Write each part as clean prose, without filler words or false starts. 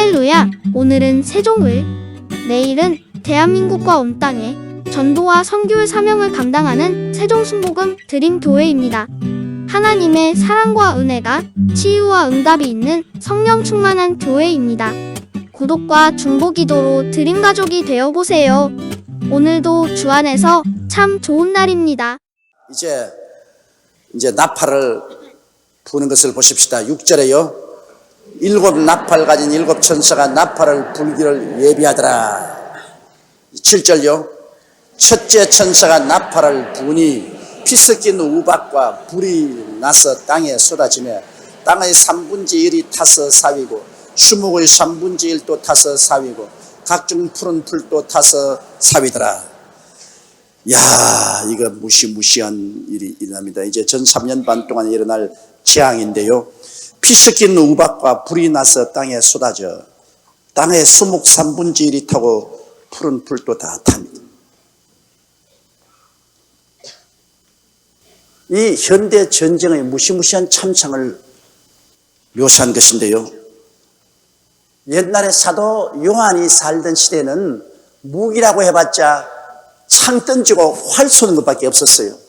할렐루야! 오늘은 세종을, 내일은 대한민국과 온 땅에 전도와 선교의 사명을 감당하는 세종순복음 드림교회입니다. 하나님의 사랑과 은혜가 치유와 응답이 있는 성령 충만한 교회입니다. 구독과 중보기도로 드림가족이 되어보세요. 오늘도 주 안에서 참 좋은 날입니다. 이제 나팔을 부는 것을 보십시다. 6절에요. 7 나팔 가진 7 천사가 나팔을 불기를 예비하더라. 7절요. 첫째 천사가 나팔을 부니 피 섞인 우박과 불이 나서 땅에 쏟아지며 땅의 3분의 1이 타서 사위고 수목의 3분의 1도 타서 사위고 각종 푸른 풀도 타서 사위더라. 야, 이거 무시무시한 일이 일어납니다. 이제 전 3년 반 동안 일어날 재앙인데요. 피 섞인 우박과 불이 나서 땅에 쏟아져 땅의 수목 3분의 1이 타고 푸른 풀도 다 탑니다. 이 현대 전쟁의 무시무시한 참상을 묘사한 것인데요. 옛날에 사도 요한이 살던 시대는 무기라고 해봤자 창 던지고 활 쏘는 것밖에 없었어요.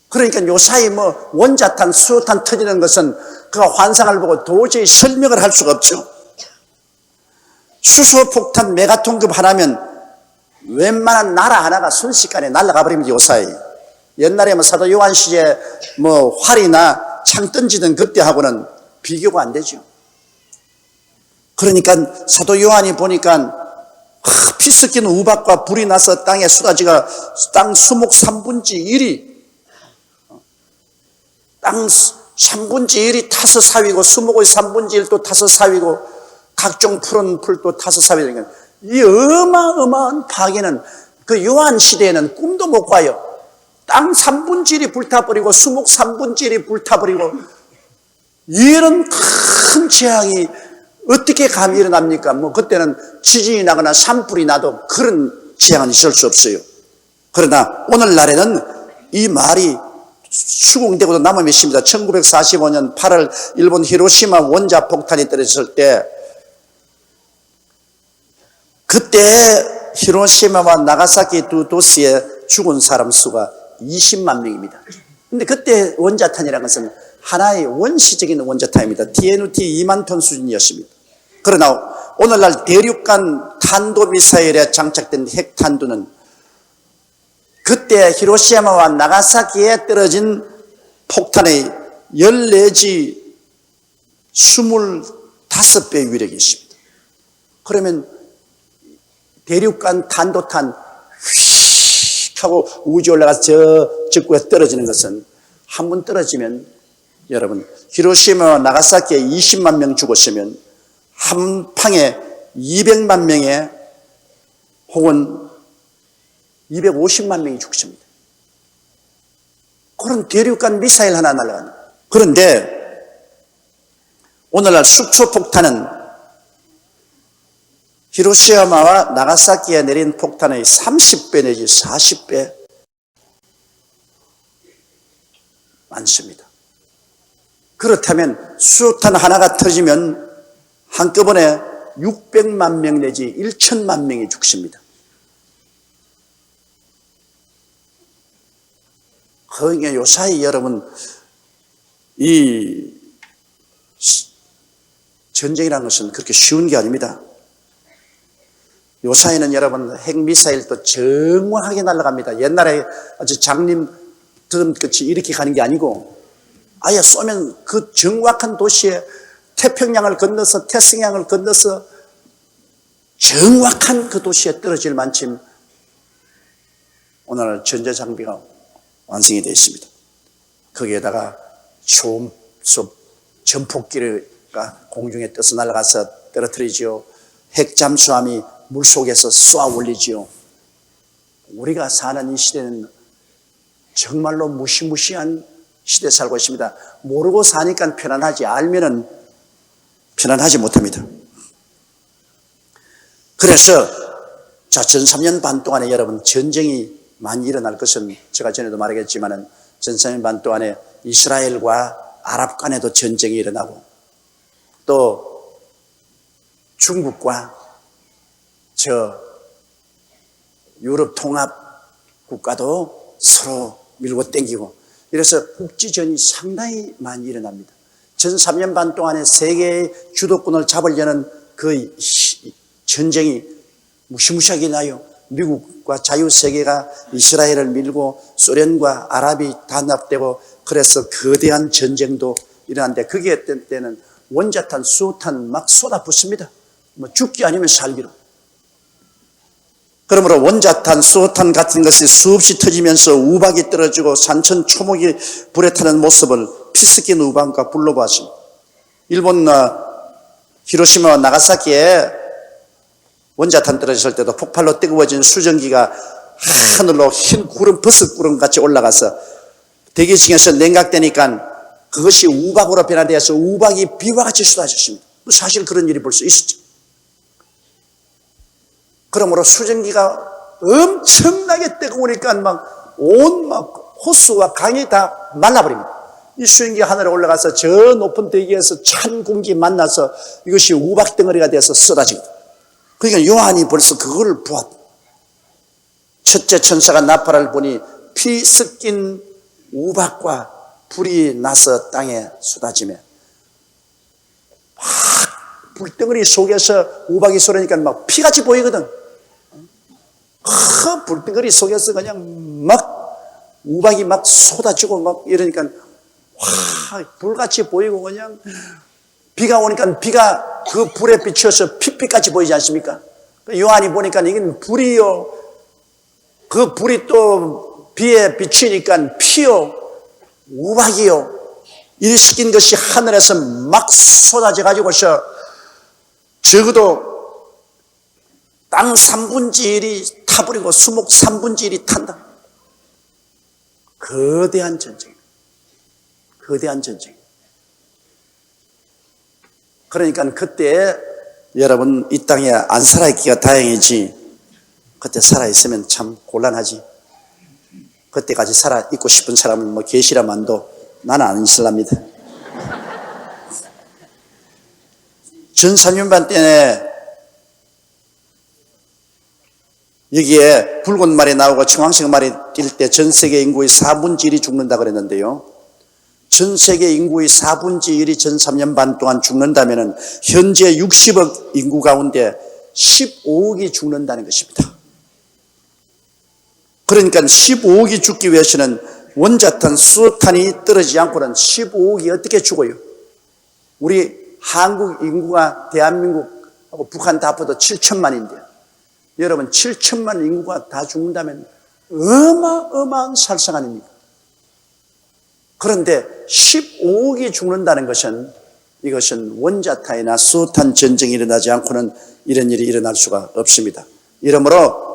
그러니까 요사이 원자탄, 수탄 터지는 것은 그가 환상을 보고 도저히 설명을 할 수가 없죠. 수소폭탄 메가톤급 하나면 웬만한 나라 하나가 순식간에 날아가 버립니다. 요사이. 옛날에 사도 요한 시대 활이나 창 던지던 그때하고는 비교가 안 되죠. 그러니까 사도 요한이 보니까 피 섞인 우박과 불이 나서 땅에 쏟아지가 땅 수목 3분의 1이 땅 3분의 1이 타서 사위고 수목의 3분의 1도 타서 사위고 각종 푸른 풀도 타서 사위니까 이 어마어마한 파괴는 그 요한 시대에는 꿈도 못 봐요. 땅 3분의 1이 불타버리고 수목 3분의 1이 불타버리고 이런 큰 재앙이 어떻게 감히 일어납니까? 그때는 지진이 나거나 산불이 나도 그런 재앙은 있을 수 없어요. 그러나 오늘날에는 이 말이 수긍되고도 남음이 있습니다. 1945년 8월 일본 히로시마 원자 폭탄이 떨어졌을 때 그때 히로시마와 나가사키 두 도시에 죽은 사람 수가 20만 명입니다. 근데 그때 원자탄이라는 것은 하나의 원시적인 원자탄입니다. TNT 2만 톤 수준이었습니다. 그러나 오늘날 대륙간 탄도미사일에 장착된 핵탄두는 그때 히로시마와 나가사키에 떨어진 폭탄의 10 내지 25배 위력이 있습니다. 그러면 대륙간 탄도탄 휙 하고 우주에 올라가서 저 적구에 떨어지는 것은 한 번 떨어지면 여러분 히로시마와 나가사키에 20만 명 죽었으면 한 방에 200만 명에 혹은 250만 명이 죽습니다. 그런 대륙간 미사일 하나 날아가는. 그런데 오늘날 수초폭탄은 히로시마와 나가사키에 내린 폭탄의 30배 내지 40배 많습니다. 그렇다면 수탄 하나가 터지면 한꺼번에 600만 명 내지 1천만 명이 죽습니다. 그러니까 요사이 여러분 이 전쟁이라는 것은 그렇게 쉬운 게 아닙니다. 요사이는 여러분 핵미사일도 정확하게 날아갑니다. 옛날에 아주 장님 드럼끝이 이렇게 가는 게 아니고 아예 쏘면 그 정확한 도시에 태평양을 건너서 태평양을 건너서 정확한 그 도시에 떨어질 만큼 오늘 전자장비가 완성이 되어 있습니다. 거기에다가 초음속 전폭기가 공중에 떠서 날아가서 떨어뜨리지요. 핵잠수함이 물속에서 쏘아 올리지요. 우리가 사는 이 시대는 정말로 무시무시한 시대에 살고 있습니다. 모르고 사니까 편안하지 알면은 편안하지 못합니다. 그래서 전 3년 반 동안에 여러분 전쟁이 많이 일어날 것은 제가 전에도 말하겠지만은 전 3년 반 동안에 이스라엘과 아랍 간에도 전쟁이 일어나고 또 중국과 저 유럽 통합 국가도 서로 밀고 땡기고 이래서 국지전이 상당히 많이 일어납니다. 전 3년 반 동안에 세계의 주도권을 잡으려는 그 전쟁이 무시무시하게 나요. 미국과 자유세계가 이스라엘을 밀고 소련과 아랍이 단합되고 그래서 거대한 전쟁도 일어났는데 그게 때는 원자탄, 수탄 막 쏟아붓습니다. 뭐 죽기 아니면 살기로. 그러므로 원자탄, 수탄 같은 것이 수없이 터지면서 우박이 떨어지고 산천 초목이 불에 타는 모습을 피 섞인 우박과 불로 보았습니다. 일본 히로시마와 나가사키에 원자탄 떨어졌을 때도 폭발로 뜨거워진 수증기가 하늘로 흰 구름, 버섯 구름 같이 올라가서 대기층에서 냉각되니까 그것이 우박으로 변화되어서 우박이 비와 같이 쏟아졌습니다. 사실 그런 일이 벌써 있었죠. 그러므로 수증기가 엄청나게 뜨거우니까 막 호수와 강이 다 말라버립니다. 이 수증기 하늘에 올라가서 저 높은 대기에서 찬 공기 만나서 이것이 우박 덩어리가 돼서 쏟아집니다. 그러니까 요한이 벌써 그걸 보았다. 첫째 천사가 나팔을 보니 피 섞인 우박과 불이 나서 땅에 쏟아지며 막 불덩어리 속에서 우박이 쏟으니까 막 피같이 보이거든. 불덩어리 속에서 그냥 막 우박이 막 쏟아지고 막 이러니까 와 불같이 보이고 그냥 비가 오니까 비가 그 불에 비추어서 핏빛같이 보이지 않습니까? 요한이 보니까 이건 불이요. 그 불이 또 비에 비추니까 피요. 우박이요. 이 섞인 것이 하늘에서 막 쏟아져 가지고서 적어도 땅 3분의 1이 타버리고 수목 3분의 1이 탄다. 거대한 전쟁. 거대한 전쟁. 그러니까 그때 여러분 이 땅에 안 살아있기가 다행이지 그때 살아있으면 참 곤란하지. 그때까지 살아있고 싶은 사람은 뭐 계시라만도 나는 안 있을랍니다. 전 3년 반 때에 여기에 붉은 말이 나오고 청황색 말이 뛸 때 전 세계 인구의 4분의 1이 죽는다 그랬는데요. 전 세계 인구의 4분의 1이 전 3년 반 동안 죽는다면 현재 60억 인구 가운데 15억이 죽는다는 것입니다. 그러니까 15억이 죽기 위해서는 원자탄, 수탄이 떨어지지 않고는 15억이 어떻게 죽어요? 우리 한국 인구가 대한민국하고 북한 다 합쳐도 7천만인데 여러분 7천만 인구가 다 죽는다면 어마어마한 살상 아닙니까? 그런데 15억이 죽는다는 것은 이것은 원자탄이나 수탄 전쟁이 일어나지 않고는 이런 일이 일어날 수가 없습니다. 이러므로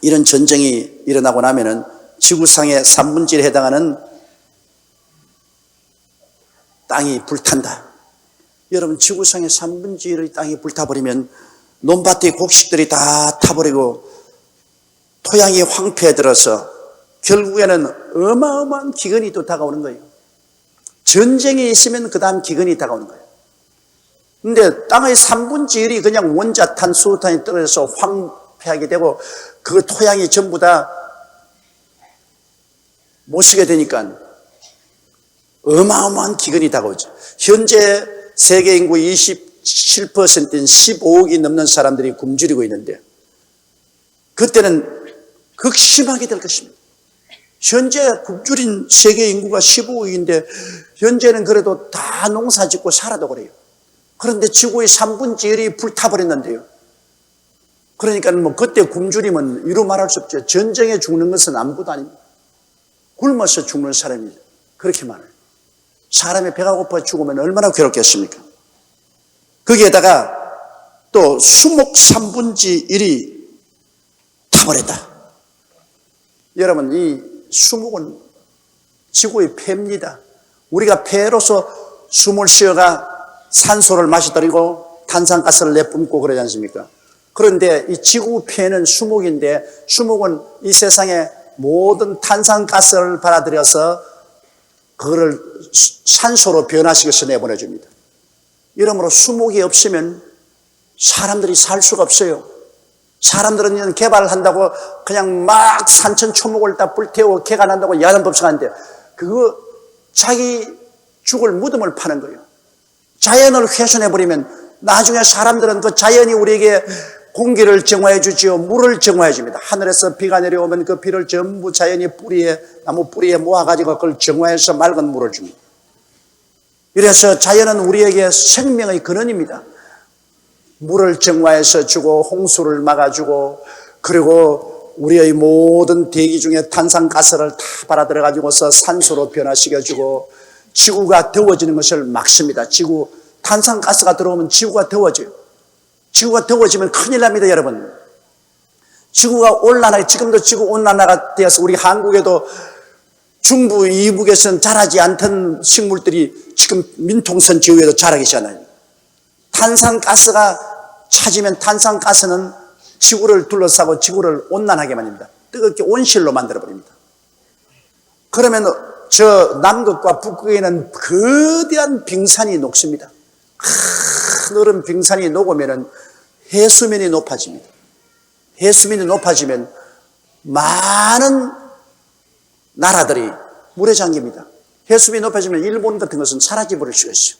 이런 전쟁이 일어나고 나면은 지구상의 3분의 1에 해당하는 땅이 불탄다. 여러분 지구상의 3분의 1의 땅이 불타버리면 논밭의 곡식들이 다 타버리고 토양이 황폐해 들어서 결국에는 어마어마한 기근이 또 다가오는 거예요. 전쟁이 있으면 그 다음 기근이 다가오는 거예요. 근데 땅의 3분의 1이 그냥 원자탄, 수탄이 떨어져서 황폐하게 되고 그 토양이 전부 다 못 쓰게 되니까 어마어마한 기근이 다가오죠. 현재 세계 인구 27%인 15억이 넘는 사람들이 굶주리고 있는데 그때는 극심하게 될 것입니다. 현재 굶주린 세계 인구가 15억인데 현재는 그래도 다 농사 짓고 살아도 그래요. 그런데 지구의 3분의 1이 불타버렸는데요. 그러니까 뭐 그때 굶주림은 이루 말할 수 없죠. 전쟁에 죽는 것은 아무것도 아닙니다. 굶어서 죽는 사람이 그렇게 많아요. 사람이 배가 고파 죽으면 얼마나 괴롭겠습니까? 거기에다가 또 수목 3분의 1이 타버렸다. 여러분 이 수목은 지구의 폐입니다. 우리가 폐로서 숨을 쉬어가 산소를 마시더리고 탄산가스를 내뿜고 그러지 않습니까? 그런데 이 지구 폐는 수목인데 수목은 이 세상의 모든 탄산가스를 받아들여서 그거를 산소로 변화시켜서 내보내줍니다. 이러므로 수목이 없으면 사람들이 살 수가 없어요. 사람들은 개발한다고 그냥 막 산천 초목을 다 불태우고 개간한다고 야단법석하는데 그거 자기 죽을 무덤을 파는 거예요. 자연을 훼손해버리면 나중에 사람들은 그 자연이 우리에게 공기를 정화해 주지요. 물을 정화해 줍니다. 하늘에서 비가 내려오면 그 비를 전부 자연이 뿌리에, 나무 뿌리에 모아가지고 그걸 정화해서 맑은 물을 줍니다. 이래서 자연은 우리에게 생명의 근원입니다. 물을 정화해서 주고 홍수를 막아주고 그리고 우리의 모든 대기 중에 탄산가스를 다 받아들여가지고서 산소로 변화시켜주고 지구가 더워지는 것을 막습니다. 탄산가스가 들어오면 지구가 더워져요. 지구가 더워지면 큰일 납니다, 여러분. 지구가 온난화, 지금도 지구 온난화가 되어서 우리 한국에도 중부, 이북에서는 자라지 않던 식물들이 지금 민통선 지역에도 자라기 시작해요. 탄산가스가 차지면 탄산가스는 지구를 둘러싸고 지구를 온난하게 만듭니다. 뜨겁게 온실로 만들어버립니다. 그러면 저 남극과 북극에는 거대한 빙산이 녹습니다. 하늘은 빙산이 녹으면 해수면이 높아집니다. 해수면이 높아지면 많은 나라들이 물에 잠깁니다. 해수면이 높아지면 일본 같은 것은 사라져버릴 수가 있어요.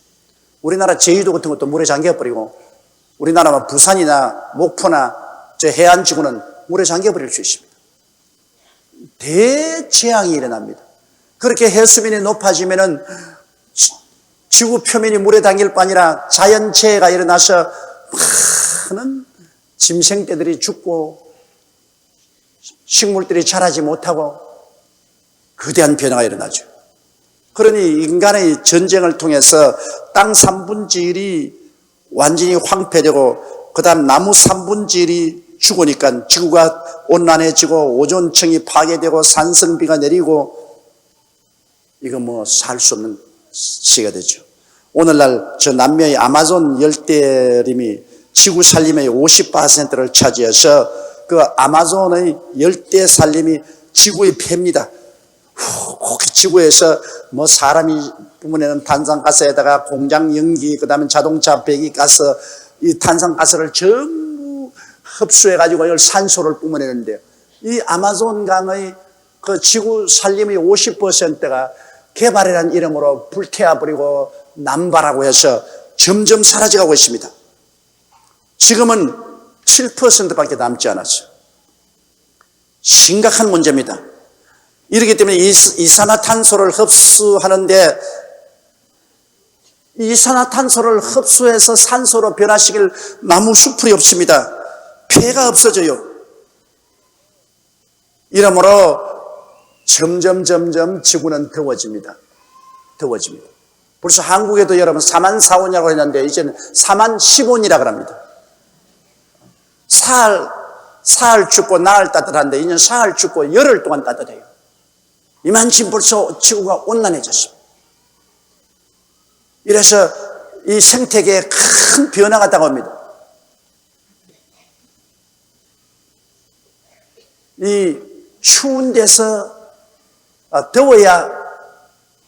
우리나라 제주도 같은 것도 물에 잠겨버리고 우리나라 부산이나 목포나 저 해안지구는 물에 잠겨버릴 수 있습니다. 대재앙이 일어납니다. 그렇게 해수면이 높아지면은 지구 표면이 물에 담길 뿐 아니라 자연재해가 일어나서 많은 짐승떼들이 죽고 식물들이 자라지 못하고 거대한 변화가 일어나죠. 그러니 인간의 전쟁을 통해서 땅 3분의 1이 완전히 황폐되고 그 다음 나무 3분의 1이 죽으니까 지구가 온난해지고 오존층이 파괴되고 산성비가 내리고 이거 뭐 살 수 없는 시가 되죠. 오늘날 저 남미의 아마존 열대림이 지구 살림의 50%를 차지해서 그 아마존의 열대 살림이 지구의 폐입니다. 지구에서 뭐 사람이 뿜어내는 탄산가스에다가 공장 연기, 그 다음에 자동차 배기가스, 이 탄산가스를 전부 흡수해가지고 이걸 산소를 뿜어내는데 이 아마존 강의 그 지구 살림의 50%가 개발이라는 이름으로 불태워버리고 남발하고 해서 점점 사라져가고 있습니다. 지금은 7%밖에 남지 않았어요. 심각한 문제입니다. 이렇기 때문에 이산화탄소를 흡수하는데 이산화탄소를 흡수해서 산소로 변화시킬 나무 숲이 없습니다. 폐가 없어져요. 이러므로 점점 지구는 더워집니다. 벌써 한국에도 여러분 4만 4원이라고 했는데 이제는 4만 10원이라고 합니다. 사흘 춥고 나흘 따뜻한데 이제는 사흘 춥고 열흘 동안 따뜻해요. 이만큼 벌써 지구가 온난해졌습니다. 이래서 이 생태계에 큰 변화가 다가옵니다. 이 추운 데서 더워야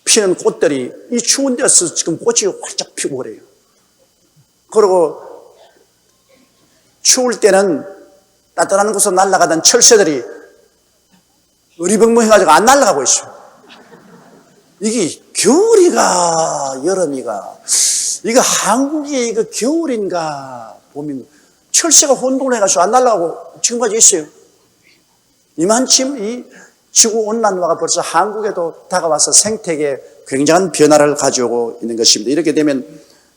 피는 꽃들이 이 추운 데서 지금 꽃이 활짝 피고 그래요. 그리고 추울 때는 따뜻한 곳으로 날아가던 철새들이 으리벙벙해가지고 안 날아가고 있어요. 이게 겨울이가 여름이가 이거 한국이 이거 겨울인가 보면 철새가 혼동을 해가지고 안 날아가고 지금까지 있어요. 이만큼 이 지구 온난화가 벌써 한국에도 다가와서 생태계에 굉장한 변화를 가져오고 있는 것입니다. 이렇게 되면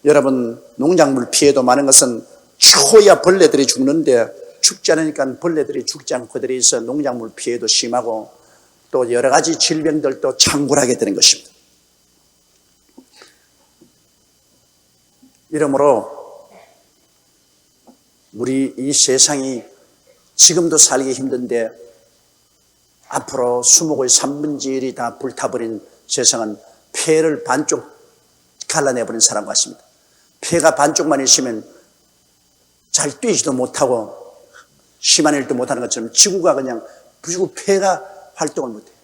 여러분 농작물 피해도 많은 것은 추워야 벌레들이 죽는데 춥지 않으니까 벌레들이 죽지 않고 그들이 있어 농작물 피해도 심하고 또 여러 가지 질병들도 창궐하게 되는 것입니다. 이러므로 우리 이 세상이 지금도 살기 힘든데 앞으로 수목의 3분의 1이 다 불타버린 세상은 폐를 반쪽 갈라내버린 사람 같습니다. 폐가 반쪽만 있으면 잘 뛰지도 못하고 심한 일도 못하는 것처럼 지구가 그냥 지구 폐가 활동을 못해요.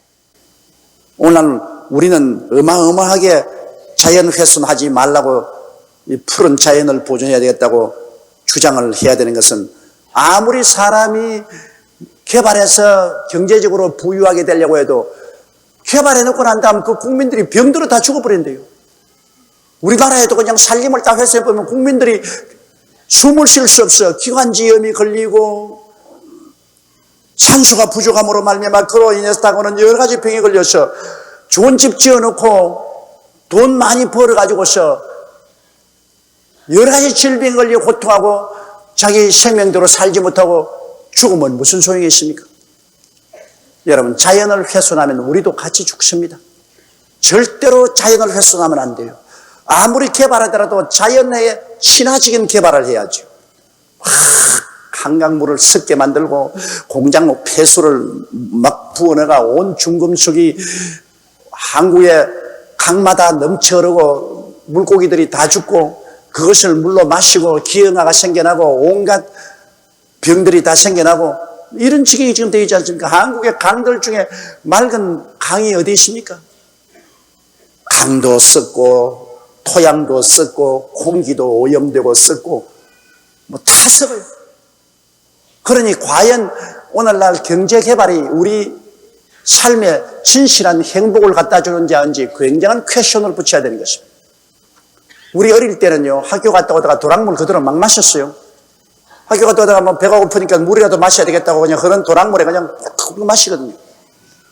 오늘 우리는 어마어마하게 자연 훼손하지 말라고 이 푸른 자연을 보존해야 되겠다고 주장을 해야 되는 것은, 아무리 사람이 개발해서 경제적으로 부유하게 되려고 해도 개발해놓고 난 다음 그 국민들이 병들어 다 죽어버린대요. 우리나라에도 그냥 살림을 딱 해서 보면 국민들이 숨을 쉴 수 없어. 기관지염이 걸리고 산소가 부족함으로 말미암아 그로 인해서 다가오는 여러 가지 병에 걸려서 좋은 집 지어놓고 돈 많이 벌어가지고서 여러 가지 질병에 걸려 고통하고 자기 생명대로 살지 못하고 죽으면 무슨 소용이 있습니까? 여러분, 자연을 훼손하면 우리도 같이 죽습니다. 절대로 자연을 훼손하면 안 돼요. 아무리 개발하더라도 자연에 친화적인 개발을 해야죠. 한강물을 섞게 만들고 공장 폐수를 막 부어내가 온 중금속이 한국의 강마다 넘쳐 흐르고 물고기들이 다 죽고 그것을 물로 마시고 기형아가 생겨나고 온갖 병들이 다 생겨나고 이런 지경이 지금 되어 있지 않습니까? 한국의 강들 중에 맑은 강이 어디 있습니까? 강도 썩고 토양도 썩고 공기도 오염되고 썩고 뭐 다 썩어요. 그러니 과연 오늘날 경제개발이 우리 삶에 진실한 행복을 갖다 주는지 아닌지 굉장한 퀘션을 붙여야 되는 것입니다. 우리 어릴 때는요, 학교 갔다 오다가 도랑물 그대로 막 마셨어요. 학교 갔다 오다가 뭐 배가 고프니까 물이라도 마셔야 되겠다고 그냥 그런 도랑물에 그냥 콕 마시거든요.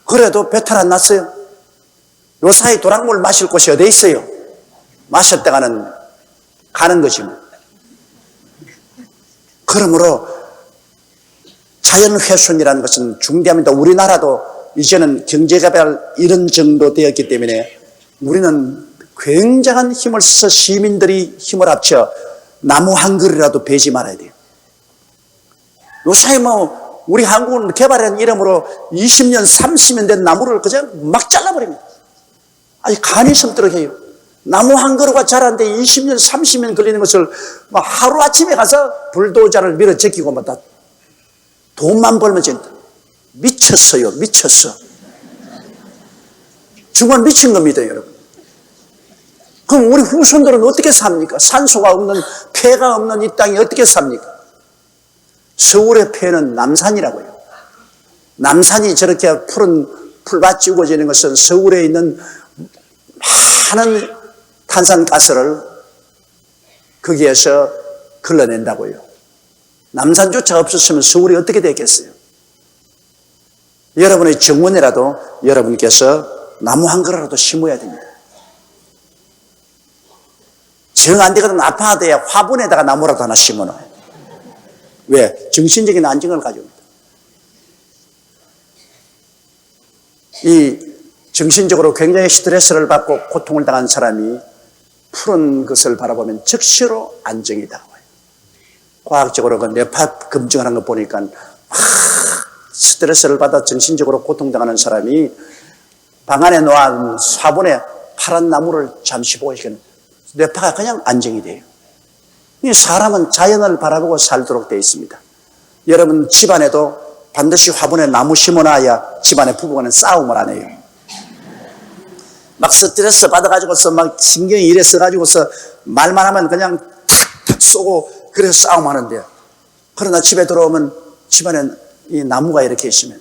그래도 배탈 안 났어요. 요 사이 도랑물 마실 곳이 어디 있어요? 마셨다가는 가는 거지 뭐. 그러므로 자연훼손이라는 것은 중대합니다. 우리나라도 이제는 경제개발 이런 정도 되었기 때문에 우리는 굉장한 힘을 써서 시민들이 힘을 합쳐 나무 한 그루라도 베지 말아야 돼요. 요사이 뭐 우리 한국은 개발한 이름으로 20년 30년 된 나무를 그냥 막 잘라버립니다. 아니 간이 섬도록 해요. 나무 한 그루가 자라는데 20년 30년 걸리는 것을 막 하루아침에 가서 불도저를 밀어 제끼고 막 다 돈만 벌면 된다. 미쳤어요. 미쳤어. 정말 미친 겁니다, 여러분. 그럼 우리 후손들은 어떻게 삽니까? 산소가 없는, 폐가 없는 이 땅이 어떻게 삽니까? 서울의 폐는 남산이라고요. 남산이 저렇게 푸른 풀밭이 우거지는 것은 서울에 있는 많은 탄산가스를 거기에서 걸러낸다고요. 남산조차 없었으면 서울이 어떻게 됐겠어요? 여러분의 정원이라도 여러분께서 나무 한 그루라도 심어야 됩니다. 정 안 되거든 아파하대야 화분에다가 나무라도 하나 심어놔요. 왜? 정신적인 안정을 가져옵니다. 이 정신적으로 굉장히 스트레스를 받고 고통을 당한 사람이 푸른 것을 바라보면 즉시로 안정이 나와요. 과학적으로 그 뇌파 검증하는 거 보니까 스트레스를 받아 정신적으로 고통당하는 사람이 방 안에 놓은 화분에 파란 나무를 잠시 보고 있으면 뇌파가 그냥 안정이 돼요. 사람은 자연을 바라보고 살도록 되어 있습니다. 여러분 집안에도 반드시 화분에 나무 심어놔야 집안의 부부간은 싸움을 안 해요. 막 스트레스 받아가지고서 막 신경이 이래 써가지고서 말만 하면 그냥 탁탁 쏘고 그래서 싸움하는데요. 그러나 집에 들어오면 집안에 이 나무가 이렇게 있으면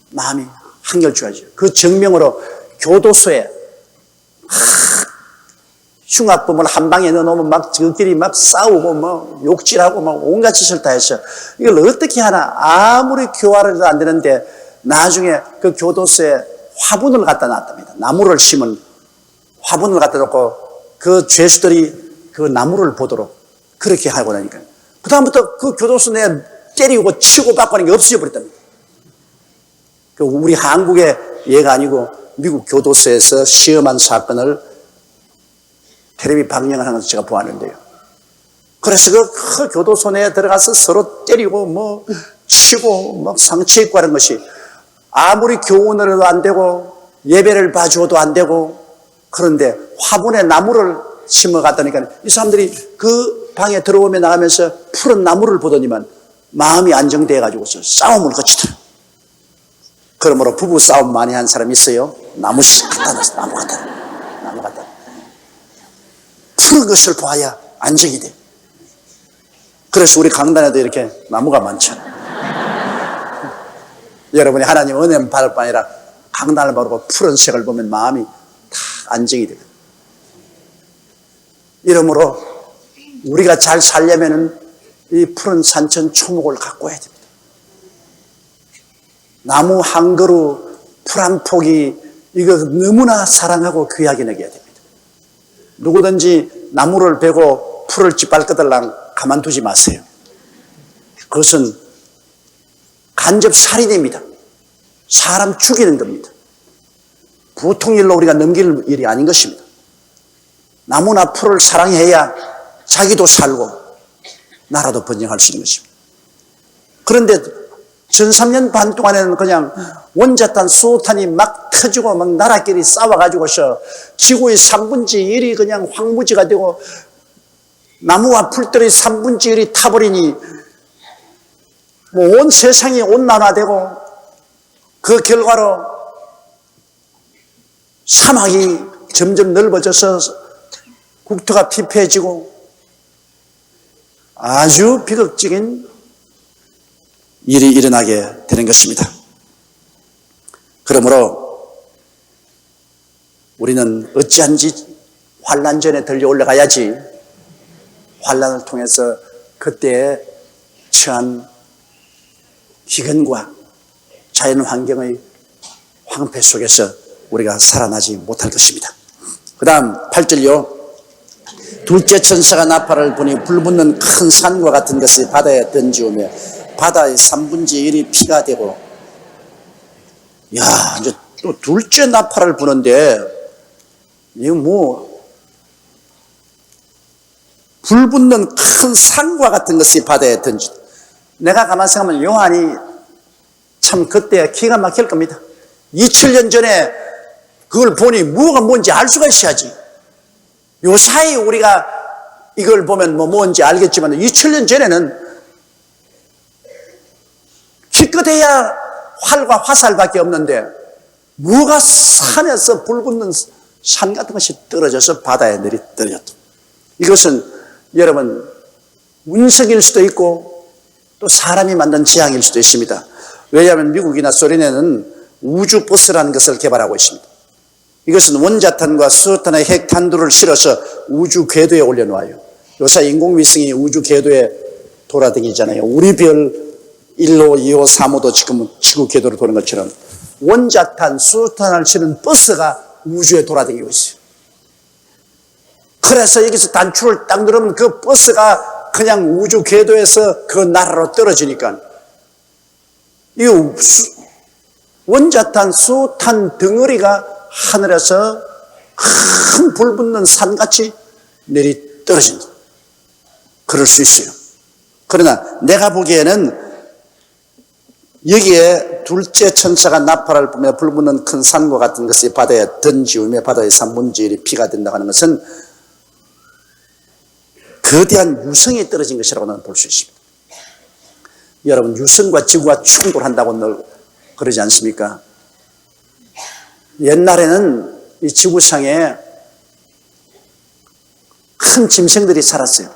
마음이 한결 좋아져요. 그 증명으로 교도소에 흉악범을 한 방에 넣어놓으면 막 저끼리 막 싸우고 뭐 욕질하고 막 온갖 짓을 다 해서 이걸 어떻게 하나 아무리 교화를 해도 안 되는데 나중에 그 교도소에 화분을 갖다 놨답니다. 나무를 심은 화분을 갖다 놓고 그 죄수들이 그 나무를 보도록 그렇게 하고 나니까 그다음부터 그 교도소 내 때리고 치고 받고 하는 게 없어져 버렸답니다. 우리 한국의 예가 아니고 미국 교도소에서 시험한 사건을 텔레비 방영을 하는 것을 제가 보았는데요. 그래서 그 교도소 내에 들어가서 서로 때리고 뭐 치고 막 상처 입고 하는 것이 아무리 교훈을 해도 안 되고 예배를 봐주어도 안 되고 그런데 화분에 나무를 심어 갔다니까 이 사람들이 그 방에 들어오며 나가면서 푸른 나무를 보더니만 마음이 안정되어 가지고서 싸움을 거치더라. 그러므로 부부 싸움 많이 한 사람이 있어요. 나무 갖다 놨어. 나무 갖다 놨어. 푸른 것을 보아야 안정이 돼. 그래서 우리 강단에도 이렇게 나무가 많잖아요. 여러분이 하나님 은혜만 받을 뿐 아니라 강단을 바르고 푸른색을 보면 마음이 다 안정이 되거든요. 이러므로 우리가 잘 살려면은 이 푸른 산천 초목을 가꿔야 됩니다. 나무 한 그루, 풀 한 폭이 이거 너무나 사랑하고 귀하게 여겨야 됩니다. 누구든지 나무를 베고 풀을 짓밟거들랑 가만두지 마세요. 그것은 간접 살인입니다. 사람 죽이는 겁니다. 보통 일로 우리가 넘길 일이 아닌 것입니다. 나무나 풀을 사랑해야 자기도 살고 나라도 번영할 수 있는 것입니다. 그런데 13년 반 동안에는 그냥 원자탄, 수소탄이 막 터지고 막 나라끼리 싸워가지고서 지구의 3분의 1이 그냥 황무지가 되고 나무와 풀들의 3분의 1이 타버리니 뭐 온 세상이 온난화되고 그 결과로 사막이 점점 넓어져서 국토가 피폐해지고 아주 비극적인 일이 일어나게 되는 것입니다. 그러므로 우리는 어찌한지 환난 전에 들려 올라가야지 환난을 통해서 그때에 처한 기근과 자연 환경의 황폐 속에서 우리가 살아나지 못할 것입니다. 그 다음 8절요. 둘째 천사가 나팔을 부니 불붙는 큰 산과 같은 것을 바다에 던지우며 바다의 3분의 1이 피가 되고, 야, 이제 또 둘째 나팔을 부는데, 이거 뭐, 불붙는 큰 산과 같은 것이 바다에 던지. 내가 가만 생각하면 요한이 참 그때 기가 막힐 겁니다. 2000년 전에 그걸 보니 뭐가 뭔지 알 수가 있어야지. 요 사이 우리가 이걸 보면 뭐 뭔지 알겠지만 2000년 전에는 기껏해야 활과 화살밖에 없는데 뭐가 산에서 불붙는 산 같은 것이 떨어져서 바다에 내리 떨어졌다. 이것은 여러분 운석일 수도 있고 또 사람이 만든 재앙일 수도 있습니다. 왜냐하면 미국이나 소련에는 우주버스라는 것을 개발하고 있습니다. 이것은 원자탄과 수소탄의 핵탄두를 실어서 우주 궤도에 올려놓아요. 요새 인공위성이 우주 궤도에 돌아다니잖아요. 우리 별 1호, 2호, 3호도 지금 지구 궤도로 도는 것처럼 원자탄, 수소탄을 실은 버스가 우주에 돌아다니고 있어요. 그래서 여기서 단추를 딱 누르면 그 버스가 그냥 우주 궤도에서 그 나라로 떨어지니까 이 원자탄, 수소탄 덩어리가 하늘에서 큰 불붙는 산같이 내리 떨어진다. 그럴 수 있어요. 그러나 내가 보기에는 여기에 둘째 천사가 나팔을 불며 불붙는 큰 산과 같은 것이 바다에 던지우며 바다의 3분의 1이 피가 된다고 하는 것은 거대한 유성이 떨어진 것이라고 나는 볼 수 있습니다. 여러분 유성과 지구가 충돌한다고 늘 그러지 않습니까? 옛날에는 이 지구상에 큰 짐승들이 살았어요.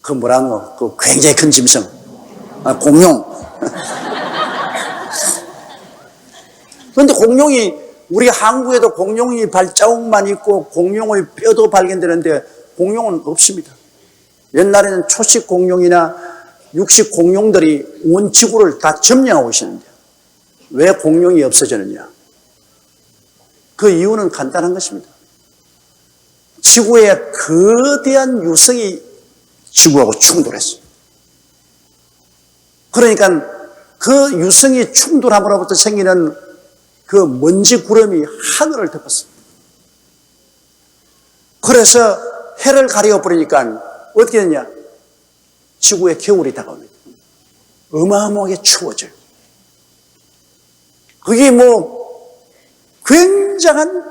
그 뭐라는 거? 그 굉장히 큰 짐승. 공룡. 그런데 공룡이, 우리 한국에도 공룡이 발자국만 있고 공룡의 뼈도 발견되는데 공룡은 없습니다. 옛날에는 초식 공룡이나 육식 공룡들이 온 지구를 다 점령하고 있었는데 왜 공룡이 없어졌느냐? 그 이유는 간단한 것입니다. 지구의 거대한 유성이 지구하고 충돌했어요. 그러니까 그 유성이 충돌함으로부터 생기는 그 먼지 구름이 하늘을 덮었어요. 그래서 해를 가려버리니까 어떻게 되냐? 지구에 겨울이 다가옵니다. 어마어마하게 추워져요. 그게 뭐 굉장한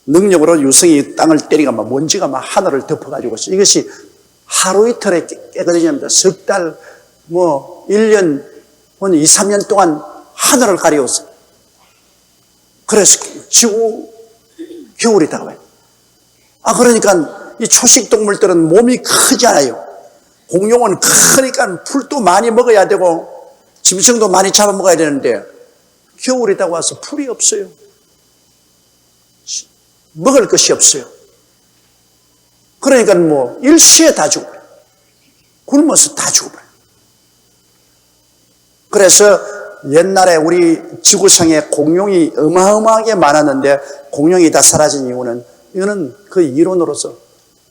능력으로 유성이 땅을 때리가 막 먼지가 막 하늘을 덮어가지고 이것이 하루 이틀에 깨끗해집니다. 석 달, 뭐 1년, 2, 3년 동안 하늘을 가려웠어요. 그래서 지구 겨울이다고 해요. 그러니까 이 초식 동물들은 몸이 크지 않아요. 공룡은 크니까 풀도 많이 먹어야 되고 짐승도 많이 잡아먹어야 되는데 겨울이다고 와서 풀이 없어요. 먹을 것이 없어요. 그러니까 뭐 일시에 다 죽어버려요. 굶어서 다 죽어버려요. 그래서 옛날에 우리 지구상에 공룡이 어마어마하게 많았는데 공룡이 다 사라진 이유는 이거는 그 이론으로서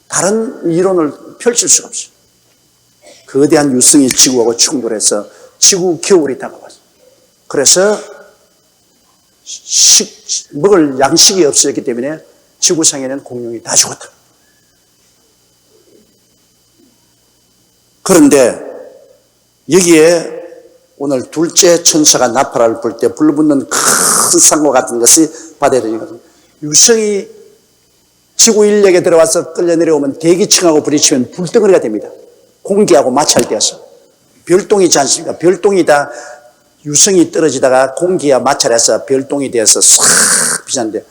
다른 이론을 펼칠 수가 없어요. 거대한 유성이 지구하고 충돌해서 지구 겨울이 다가왔어요. 그래서 먹을 양식이 없었기 때문에 지구상에는 공룡이 다 죽었다. 그런데 여기에 오늘 둘째 천사가 나팔을 불 때 불붙는 큰 산과 같은 것이 바다에 들리거든요. 유성이 지구 인력에 들어와서 끌려 내려오면 대기층하고 부딪히면 불덩어리가 됩니다. 공기하고 마찰되어서 별똥이지 않습니까? 별똥이 다 유성이 떨어지다가 공기와 마찰해서 별똥이 되어서 싹 비쳤는데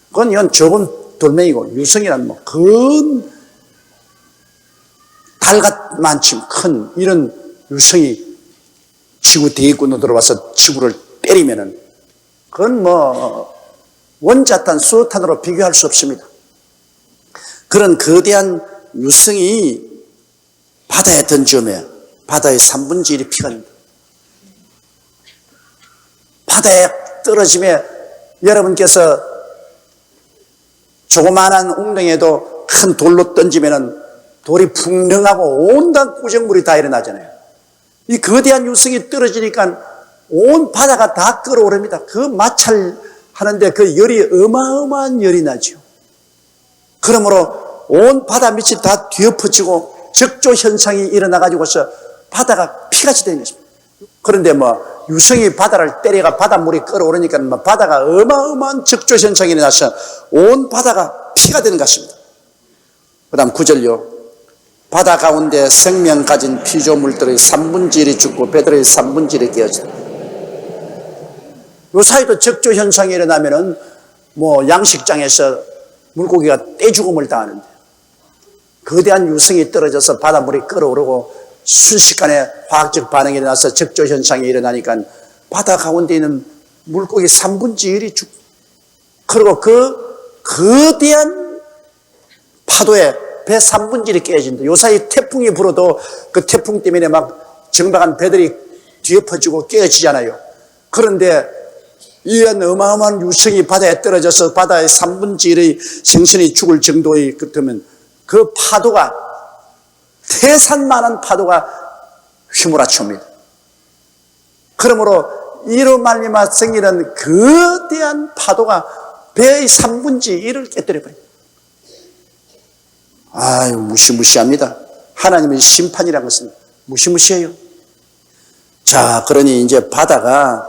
그건 이건 적은 돌멩이고 유성이란 뭐 큰 달같만큼 큰 이런 유성이 지구 대기권으로 들어와서 지구를 때리면은 그건 뭐 원자탄, 수소탄으로 비교할 수 없습니다. 그런 거대한 유성이 바다에 던지면 바다의 3분의 1이 피가 됩니다. 바다에 떨어지면 여러분께서 조그마한 웅덩이에도 큰 돌로 던지면은 돌이 풍덩하고 온갖 구정물이 다 일어나잖아요. 이 거대한 유성이 떨어지니까 온 바다가 다 끓어오릅니다. 그 마찰하는데 그 열이 어마어마한 열이 나죠. 그러므로 온 바다 밑이 다 뒤엎어지고 적조 현상이 일어나가지고서 바다가 피같이 되는 것입니다. 그런데 뭐 유성이 바다를 때려가 바닷물이 끓어오르니까 뭐 바다가 어마어마한 적조 현상이 일어나서 온 바다가 피가 되는 것입니다. 그 다음 9절요. 바다 가운데 생명 가진 피조물들의 3분의 1이 죽고 배들의 3분의 1이 깨어진다. 요 사이도 적조 현상이 일어나면은 뭐 양식장에서 물고기가 떼죽음을 당하는데 거대한 유성이 떨어져서 바닷물이 끓어오르고 순식간에 화학적 반응이 일어나서 적조 현상이 일어나니까 바다 가운데 있는 물고기 3분의 1이 죽고 그리고 그 거대한 파도에 배 3분의 1이 깨진다. 요 사이 태풍이 불어도 그 태풍 때문에 막 정박한 배들이 뒤엎어지고 깨어지잖아요. 그런데 이런 어마어마한 유성이 바다에 떨어져서 바다의 3분의 1의 생선이 죽을 정도의 그렇다면 그 파도가 태산만한 파도가 휘몰아칩니다. 그러므로 이로 말미암아 생기는 거대한 파도가 배의 3분의 1을 깨뜨려버립니다. 아유, 무시무시합니다. 하나님의 심판이라는 것은 무시무시해요. 자, 그러니 이제 바다가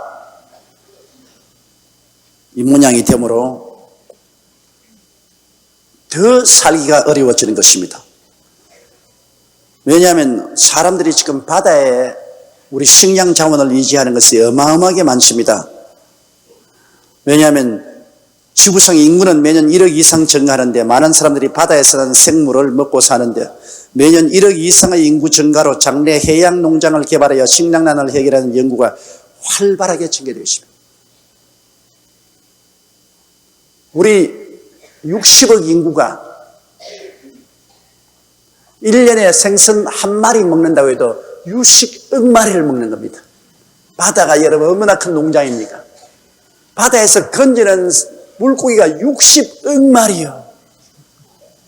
이 모양이 되므로 더 살기가 어려워지는 것입니다. 왜냐하면 사람들이 지금 바다에 우리 식량 자원을 의지하는 것이 어마어마하게 많습니다. 왜냐하면 지구상 인구는 매년 1억 이상 증가하는데 많은 사람들이 바다에 사는 생물을 먹고 사는데 매년 1억 이상의 인구 증가로 장래 해양 농장을 개발하여 식량난을 해결하는 연구가 활발하게 전개되어 있습니다. 우리 60억 인구가 1년에 생선 한 마리 먹는다고 해도 60억 마리를 먹는 겁니다. 바다가 여러분 얼마나 큰 농장입니까? 바다에서 건지는 물고기가 60억 마리요.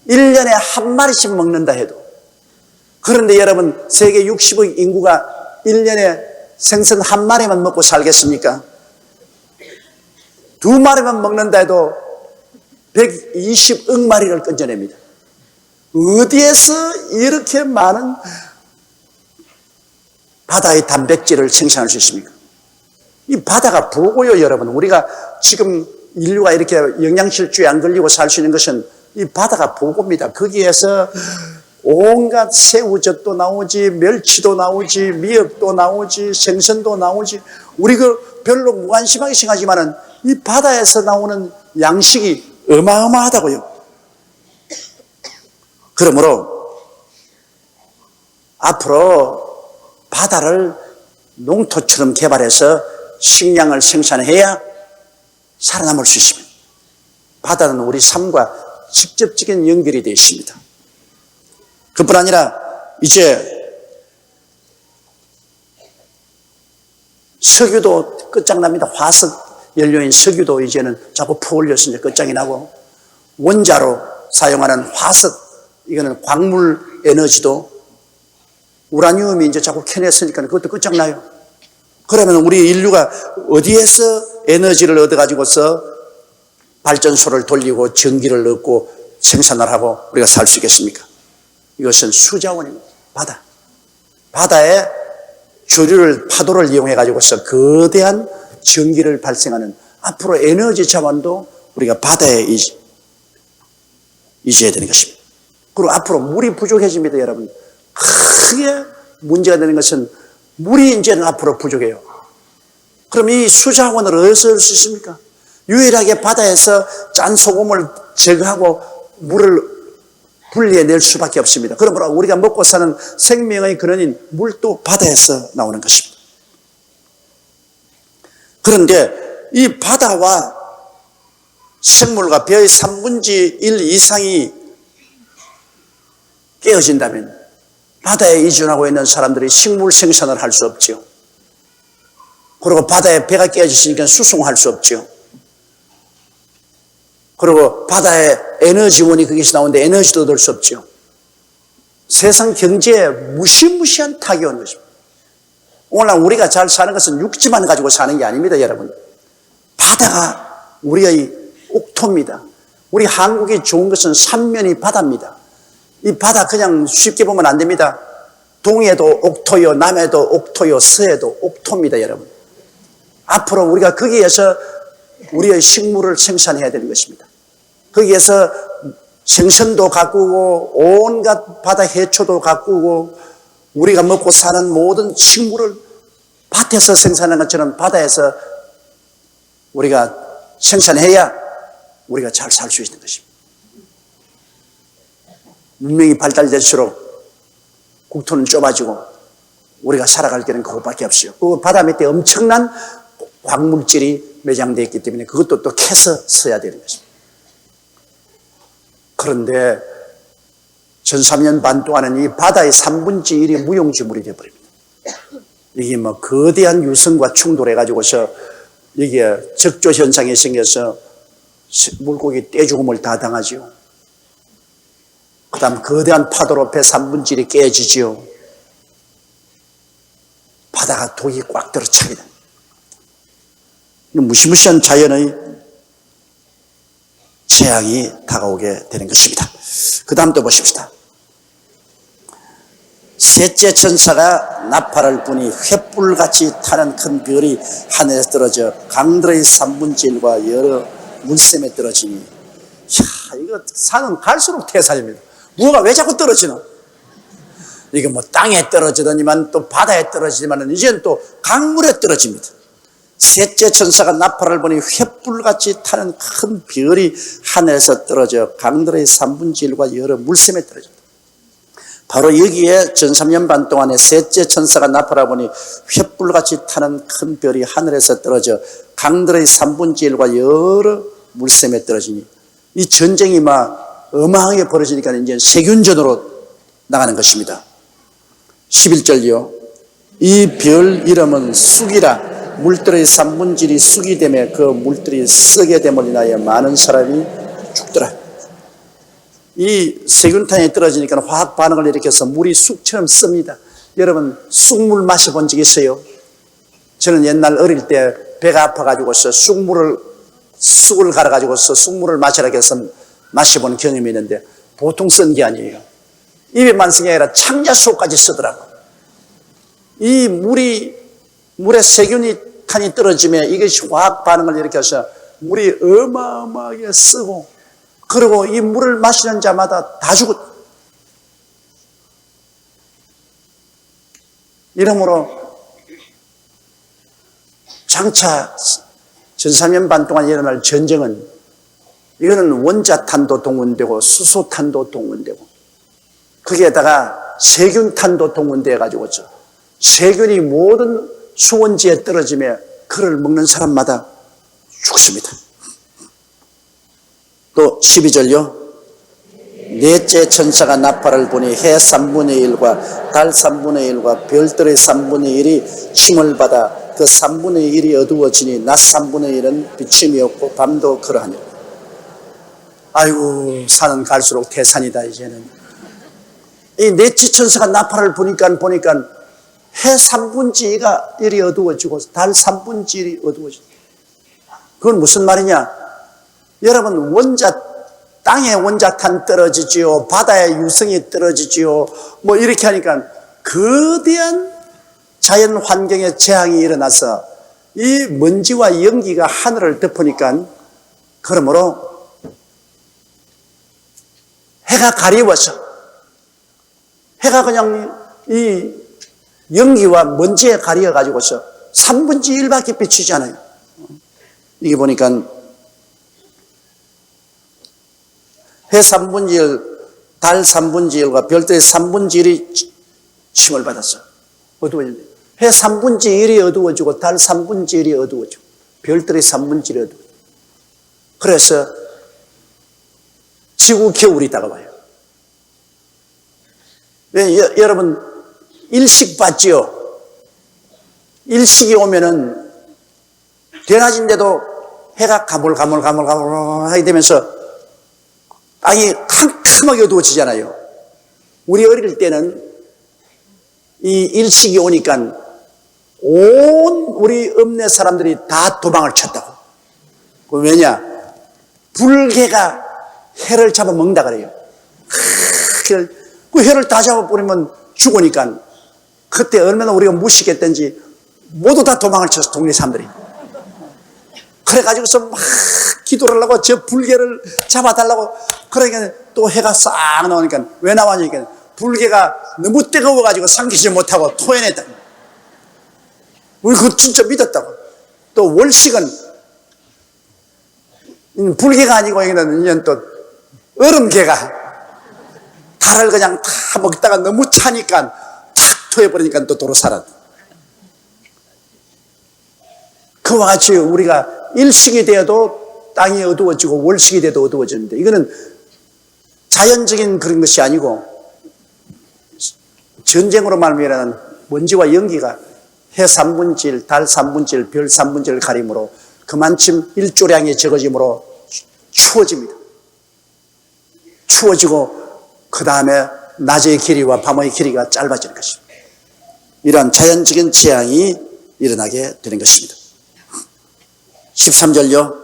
1년에 한 마리씩 먹는다 해도. 그런데 여러분 세계 60억 인구가 1년에 생선 한 마리만 먹고 살겠습니까? 2마리만 먹는다 해도 120억 마리를 건져냅니다. 어디에서 이렇게 많은 바다의 단백질을 생산할 수 있습니까? 이 바다가 보고요, 여러분. 우리가 지금 인류가 이렇게 영양실조에 안 걸리고 살 수 있는 것은 이 바다가 보고입니다. 거기에서 온갖 새우젓도 나오지, 멸치도 나오지, 미역도 나오지, 생선도 나오지. 우리 그 별로 무관심하게 생각하지만은 이 바다에서 나오는 양식이 어마어마하다고요. 그러므로 앞으로 바다를 농토처럼 개발해서 식량을 생산해야 살아남을 수 있습니다. 바다는 우리 삶과 직접적인 연결이 되어 있습니다. 그뿐 아니라 이제 석유도 끝장납니다. 화석 연료인 석유도 이제는 자꾸 퍼올려서 이제 끝장이 나고, 원자로 사용하는 화석, 이거는 광물 에너지도 우라늄이 이제 자꾸 캐냈으니까 그것도 끝장나요. 그러면 우리 인류가 어디에서 에너지를 얻어가지고서 발전소를 돌리고 전기를 얻고 생산을 하고 우리가 살 수 있겠습니까? 이것은 수자원입니다. 바다. 바다의 조류를, 파도를 이용해가지고서 거대한 전기를 발생하는, 앞으로 에너지 자원도 우리가 바다에 의지해야 되는 것입니다. 그리고 앞으로 물이 부족해집니다, 여러분. 크게 문제가 되는 것은 물이 이제는 앞으로 부족해요. 그럼 이 수자원을 어디서 얻을 수 있습니까? 유일하게 바다에서 짠 소금을 제거하고 물을 분리해낼 수밖에 없습니다. 그러므로 우리가 먹고 사는 생명의 근원인 물도 바다에서 나오는 것입니다. 그런데 이 바다와 생물과 배의 3분의 1 이상이 깨어진다면 바다에 이주하고 있는 사람들이 식물 생산을 할 수 없죠. 그리고 바다에 배가 깨어졌으니까 수송할 수 없죠. 그리고 바다에 에너지원이 거기서 나오는데 에너지도 얻을 수 없죠. 세상 경제에 무시무시한 타격이 오는 것입니다. 오늘날 우리가 잘 사는 것은 육지만 가지고 사는 게 아닙니다, 여러분. 바다가 우리의 옥토입니다. 우리 한국이 좋은 것은 삼면이 바다입니다. 이 바다 그냥 쉽게 보면 안 됩니다. 동해도 옥토요, 남해도 옥토요, 서해도 옥토입니다, 여러분. 앞으로 우리가 거기에서 우리의 식물을 생산해야 되는 것입니다. 거기에서 생선도 가꾸고 온갖 바다 해초도 가꾸고 우리가 먹고 사는 모든 식물을 밭에서 생산하는 것처럼 바다에서 우리가 생산해야 우리가 잘 살 수 있는 것입니다. 문명이 발달될수록 국토는 좁아지고 우리가 살아갈 길은 그것밖에 없어요. 그 바다 밑에 엄청난 광물질이 매장되어 있기 때문에 그것도 또 캐서 써야 되는 것입니다. 그런데 전 3년 반 동안은 이 바다의 3분의 1이 무용지물이 되어버립니다. 이게 뭐 거대한 유성과 충돌해가지고서 이게 적조 현상이 생겨서 물고기 떼죽음을 다 당하죠. 그 다음 거대한 파도로 배 3분의 1이 깨지지요. 바다가 독이 꽉 들어차게 됩니다. 무시무시한 자연의 재앙이 다가오게 되는 것입니다. 그 다음 또 보십시다. 셋째 천사가 나팔을 부니 횃불같이 타는 큰 별이 하늘에서 떨어져 강들의 3분의 1과 여러 물샘에 떨어지니, 이야, 이거 산은 갈수록 태산입니다. 뭐가 왜 자꾸 떨어지나? 이거 뭐 땅에 떨어지더니만 또 바다에 떨어지지만 이제는 또 강물에 떨어집니다. 셋째 천사가 나팔을 부니 횃불같이 타는 큰 별이 하늘에서 떨어져 강들의 3분의 1과 여러 물샘에 떨어집니다. 바로 여기에 전 3년 반 동안에 셋째 천사가 나팔을 부니 횃불같이 타는 큰 별이 하늘에서 떨어져 강들의 3분의 1과 여러 물샘에 떨어지니, 이 전쟁이 막 어마하게 벌어지니까 이제 세균전으로 나가는 것입니다. 11절이요. 이 별 이름은 쑥이라. 물들의 3분의 1이 쑥이 되며 그 물들이 썩게 됨을 인하여 많은 사람이 죽더라. 이 세균탄이 떨어지니까 화학 반응을 일으켜서 물이 쑥처럼 씁니다. 여러분 쑥물 마셔본 적 있어요? 저는 옛날 어릴 때 배가 아파가지고서 쑥을 갈아가지고서 쑥물을 마시라고 해서 마셔본 경험이 있는데 보통 쓴 게 아니에요. 입에만 쓴 게 아니라 창자속까지 쓰더라고. 이 물에 세균탄이 떨어지면 이것이 화학 반응을 일으켜서 물이 어마어마하게 쓰고, 그리고 이 물을 마시는 자마다 다 죽었다. 이러므로 장차 전 3년 반 동안 일어날 전쟁은 이거는 원자탄도 동원되고 수소탄도 동원되고 거기에다가 세균탄도 동원되어 가지고 세균이 모든 수원지에 떨어지며 그를 먹는 사람마다 죽습니다. 또 12절요. 넷째 천사가 나팔을 부니 해 3분의 1과 달 3분의 1과 별들의 3분의 1이 침을 받아 그 3분의 1이 어두워지니 낮 3분의 1은 비침이 없고 밤도 그러하니라. 아이고 산은 갈수록 태산이다. 이제는 이 넷째 천사가 나팔을 보니까 해 3분의 1이 어두워지고 달 3분의 1이 어두워지고 그건 무슨 말이냐? 여러분 땅에 원자탄 떨어지지요. 바다에 유성이 떨어지지요. 뭐 이렇게 하니까 거대한 자연 환경에 재앙이 일어나서 이 먼지와 연기가 하늘을 덮으니까 그러므로 해가 가리워서 해가 그냥 이 연기와 먼지에 가려가지고서 3분의 1밖에 비치지 않아요. 이게 보니까 해 3분의 1, 달 3분의 1과 별들의 3분의 1이 침을 받았어. 어두워진대. 해 3분의 1이 어두워지고 달 3분의 1이 어두워지고 별들의 3분의 1이 어두워지고 그래서 지구 겨울이 다가와요. 왜 여러분 일식 봤지요? 일식이 오면은 대낮인데도 해가 가물가물하게 되면서 땅이 캄캄하게 어두워지잖아요. 우리 어릴 때는 이 일식이 오니까 온 우리 읍내 사람들이 다 도망을 쳤다고. 왜냐? 불개가 해를 잡아먹는다 그래요. 그 해를 다 잡아버리면 죽으니까 그때 얼마나 우리가 무식했던지 모두 다 도망을 쳤어. 동네 사람들이. 그래가지고서 막 기도를 하려고 저 불개를 잡아달라고. 그러니까 또 해가 싹 나오니까 왜 나왔냐니까 불개가 너무 뜨거워가지고 삼키지 못하고 토해냈다. 우리 그거 진짜 믿었다고. 또 월식은 불개가 아니고 이제는 또 얼음개가 달을 그냥 다 먹다가 너무 차니까 탁 토해버리니까 또 도로 살았다. 그와 같이 우리가 일식이 되어도 땅이 어두워지고 월식이 돼도 어두워지는데 이거는 자연적인 그런 것이 아니고 전쟁으로 말미암아 먼지와 연기가 해 3분의 1, 달 3분의 1, 별 3분의 1을 가림으로 그만큼 일조량이 적어지므로 추워집니다. 추워지고 그 다음에 낮의 길이와 밤의 길이가 짧아지는 것입니다. 이러한 자연적인 재앙이 일어나게 되는 것입니다. 13절요.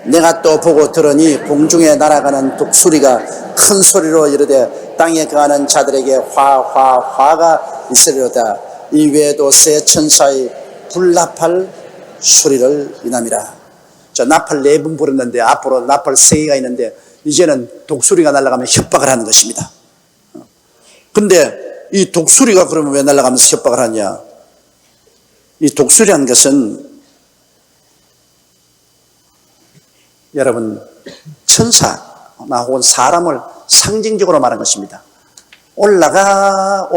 내가 또 보고 들으니 공중에 날아가는 독수리가 큰 소리로 이르되 땅에 거하는 자들에게 화가 있으리로다. 이 외에도 새 천사의 불나팔 소리를 이남이라. 저 나팔 4번 불었는데 앞으로 나팔 3개가 있는데 이제는 독수리가 날아가면 협박을 하는 것입니다. 근데 이 독수리가 그러면 왜 날아가면서 협박을 하냐? 이 독수리라는 것은 여러분 천사나 혹은 사람을 상징적으로 말한 것입니다. 올라가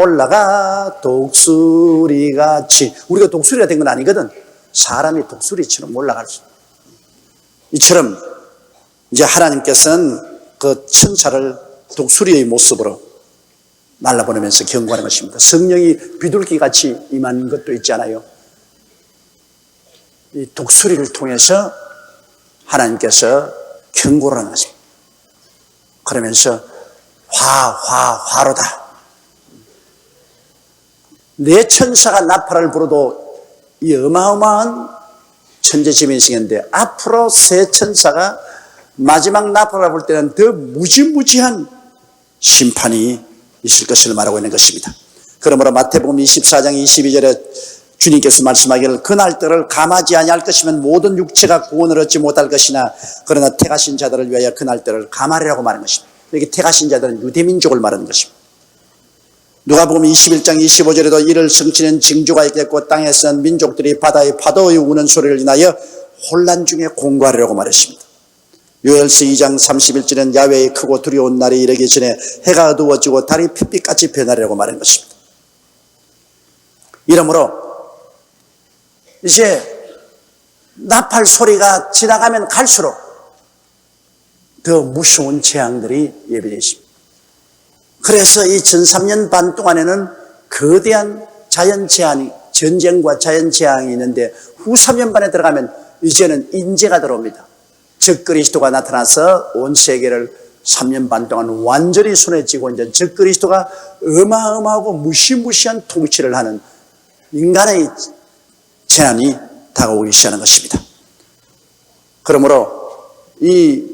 독수리같이. 우리가 독수리가 된 건 아니거든. 사람이 독수리처럼 올라갈 수. 이처럼 이제 하나님께서는 그 천사를 독수리의 모습으로 날라보내면서 경고하는 것입니다. 성령이 비둘기같이 임한 것도 있잖아요. 이 독수리를 통해서 하나님께서 경고를 하는 것입니다. 그러면서 화로다. 내 천사가 나팔을 불어도 이 어마어마한 천재지변식인데 앞으로 새 천사가 마지막 나팔을 불 때는 더 무지무지한 심판이 있을 것을 말하고 있는 것입니다. 그러므로 마태복음 24장 22절에 주님께서 말씀하기를 그날들을 감하지 아니할 것이면 모든 육체가 구원을 얻지 못할 것이나 그러나 택하신 자들을 위하여 그날들을 감하리라고 말하는 것입니다. 여기 택하신 자들은 유대민족을 말하는 것입니다. 누가복음 21장 25절에도 이를 성취는 징조가 있겠고 땅에선 민족들이 바다의 파도의 우는 소리를 인하여 혼란 중에 공고하리라고 말했습니다. 요엘서 2장 31절은 야훼의 크고 두려운 날이 이르기 전에 해가 어두워지고 달이 핏빛같이 변하리라고 말한 것입니다. 이러므로 이제 나팔 소리가 지나가면 갈수록 더 무서운 재앙들이 예비되어 있습니다. 그래서 이 1300년 반 동안에는 거대한 자연재앙이, 전쟁과 자연재앙이 있는데 후 3년 반에 들어가면 이제는 인재가 들어옵니다. 적그리스도가 나타나서 온 세계를 3년 반 동안 완전히 손에 쥐고 이제 적그리스도가 어마어마하고 무시무시한 통치를 하는 인간의 재난이 다가오기 시작하는 것입니다. 그러므로 이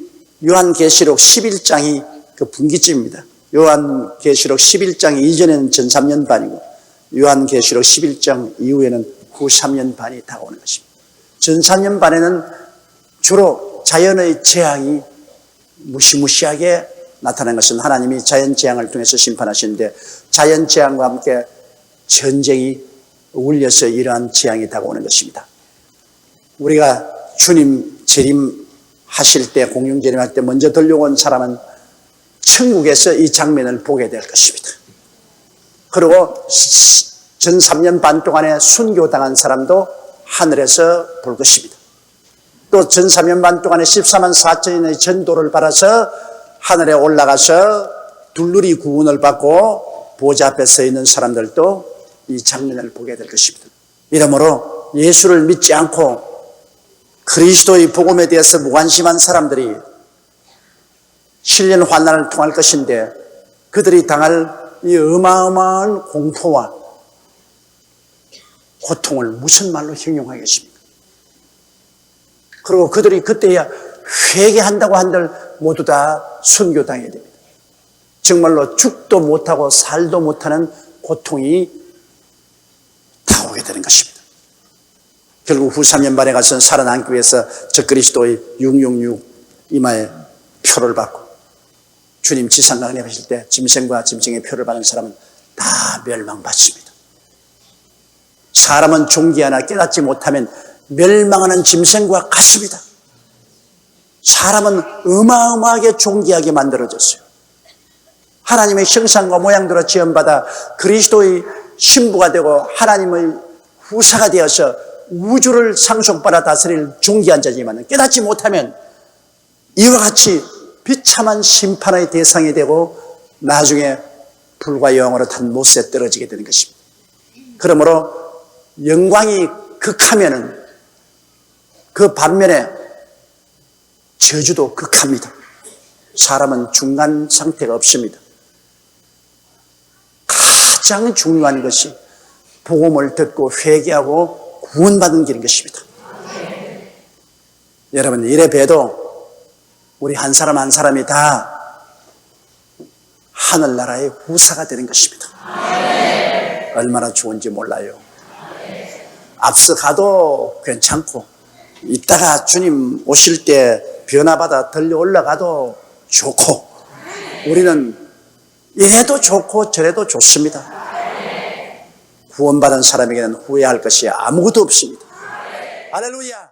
요한계시록 11장이 그 분기점입니다. 요한계시록 11장 이전에는 전 3년 반이고 요한계시록 11장 이후에는 후 3년 반이 다가오는 것입니다. 전 3년 반에는 주로 자연의 재앙이 무시무시하게 나타나는 것은 하나님이 자연재앙을 통해서 심판하시는데 자연재앙과 함께 전쟁이 울려서 이러한 재앙이 다가오는 것입니다. 우리가 주님 재림하실 때, 공중 재림할 때 먼저 들려온 사람은 천국에서 이 장면을 보게 될 것입니다. 그리고 전 3년 반 동안에 순교당한 사람도 하늘에서 볼 것입니다. 또 전 3년 반 동안에 14만 4천인의 전도를 받아서 하늘에 올라가서 둘러리 구원을 받고 보좌 앞에 서 있는 사람들도 이 장면을 보게 될 것입니다. 이러므로 예수를 믿지 않고 그리스도의 복음에 대해서 무관심한 사람들이 실련 환난을 통할 것인데 그들이 당할 이 어마어마한 공포와 고통을 무슨 말로 형용하겠습니까? 그리고 그들이 그때야 회개한다고 한들 모두 다 순교당해야 됩니다. 정말로 죽도 못하고 살도 못하는 고통이 다오게 되는 것입니다. 결국 후 3년 반에 가서는 살아남기 위해서 적그리스도의 666 이마에 표를 받고 주님 지상강림에 하실 때 짐승과 짐승의 표를 받은 사람은 다 멸망받습니다. 사람은 종기 하나 깨닫지 못하면 멸망하는 짐승과 같습니다. 사람은 어마어마하게 존귀하게 만들어졌어요. 하나님의 형상과 모양대로 지음받아 그리스도의 신부가 되고 하나님의 후사가 되어서 우주를 상속받아 다스릴 존귀한 자지만 깨닫지 못하면 이와 같이 비참한 심판의 대상이 되고 나중에 불과 영으로 탄 못에 떨어지게 되는 것입니다. 그러므로 영광이 극하면은 그 반면에 저주도 극합니다. 사람은 중간 상태가 없습니다. 가장 중요한 것이 복음을 듣고 회개하고 구원받은 길인 것입니다. 여러분 이래 봬도 우리 한 사람 한 사람이 다 하늘나라의 후사가 되는 것입니다. 얼마나 좋은지 몰라요. 앞서 가도 괜찮고 이따가 주님 오실 때 변화받아 들려 올라가도 좋고 우리는 이래도 좋고 저래도 좋습니다. 구원받은 사람에게는 후회할 것이 아무것도 없습니다. 할렐루야.